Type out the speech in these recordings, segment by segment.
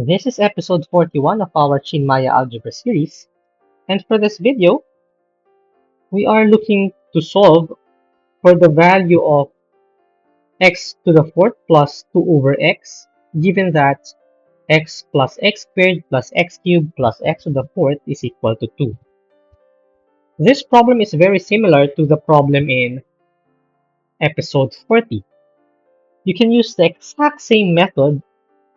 This is episode 41 of our Chinmaya Algebra series, and for this video, we are looking to solve for the value of x to the fourth plus 2 over x, given that x plus x squared plus x cubed plus x to the fourth is equal to 2. This problem is very similar to the problem in episode 40. You can use the exact same method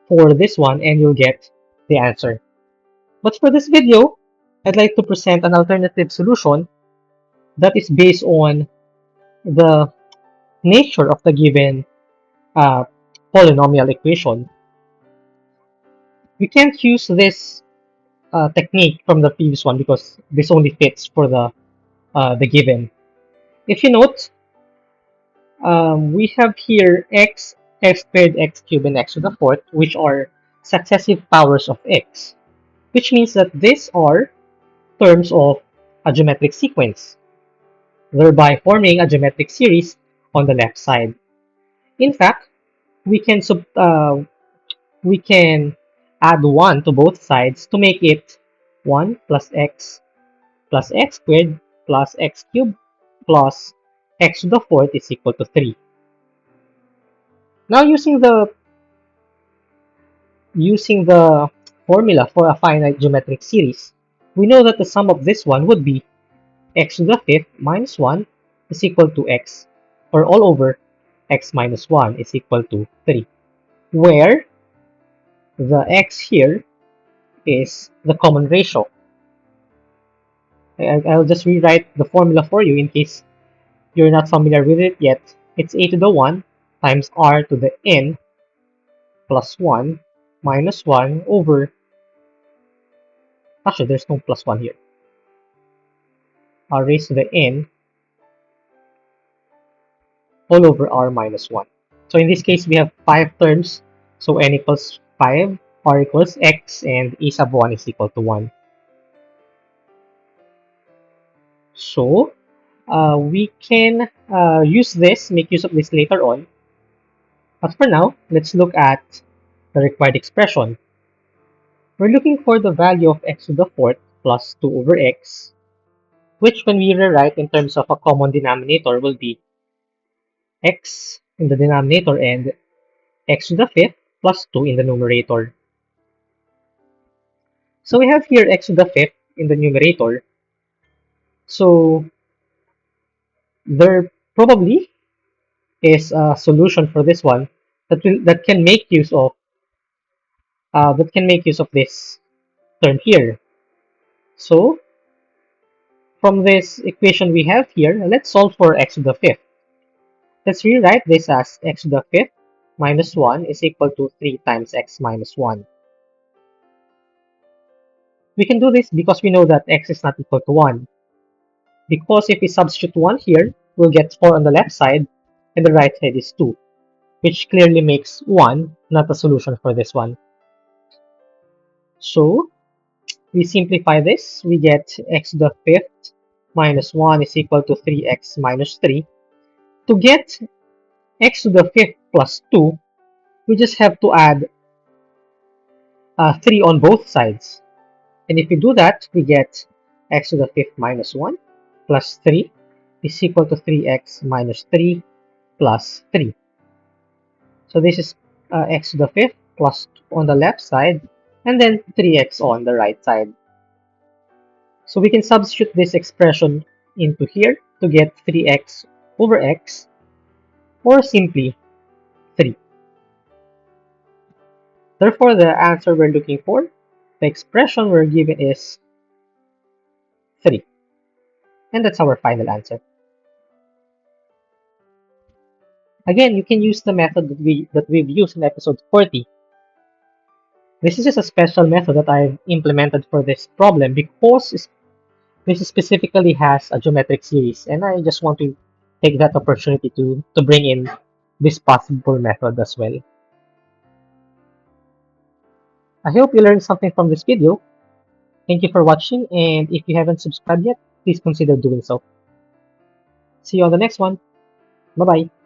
for this one and you'll get the answer. But for this video, I'd like to present an alternative solution that is based on the nature of the given uh, polynomial equation. We can't use this technique from the previous one because this only fits for the given. If you note, we have here x, x squared, x cubed, and x to the fourth, which are successive powers of x, which means that these are terms of a geometric sequence, thereby forming a geometric series on the left side. In fact, we can add 1 to both sides to make it 1 plus x squared plus x cubed plus x to the fourth is equal to 3. Now using the formula for a finite geometric series, we know that the sum of this one would be x to the fifth minus 1 is equal to x, or all over x minus 1 is equal to 3, where the x here is the common ratio. I'll just rewrite the formula for you in case you're not familiar with it yet. It's a to the 1 times r to the n plus 1 minus 1 over, actually there's no plus 1 here, r raised to the n all over r minus 1. So in this case, we have 5 terms. So n equals 5, r equals x, and a sub 1 is equal to 1. So we can make use of this later on. But for now, let's look at the required expression. We're looking for the value of x to the fourth plus 2 over x, which when we rewrite in terms of a common denominator will be x in the denominator and x to the fifth plus 2 in the numerator. So we have here x to the fifth in the numerator. So there probably is a solution for this one that can make use of this term here. So from this equation we have here, let's solve for x to the fifth. Let's rewrite this as x to the fifth minus 1 is equal to 3 times x minus 1. We can do this because we know that x is not equal to 1. Because if we substitute 1 here, we'll get 4 on the left side, and the right side is 2, which clearly makes 1 not a solution for this one. So we simplify this, we get x to the fifth minus 1 is equal to 3x minus 3. To get x to the fifth plus 2, we just have to add 3 on both sides. And if we do that, we get x to the fifth minus 1 plus 3 is equal to 3x minus 3 plus 3. So this is x to the fifth plus 2 on the left side, and then 3x on the right side. So we can substitute this expression into here to get 3x over x, or simply 3. Therefore, the answer we're looking for, the expression we're given is 3. And that's our final answer. Again, you can use the method that we've used in episode 40. This is just a special method that I've implemented for this problem because this specifically has a geometric series, and I just want to take that opportunity to bring in this possible method as well. I hope you learned something from this video. Thank you for watching, and if you haven't subscribed yet, please consider doing so. See you on the next one. Bye-bye.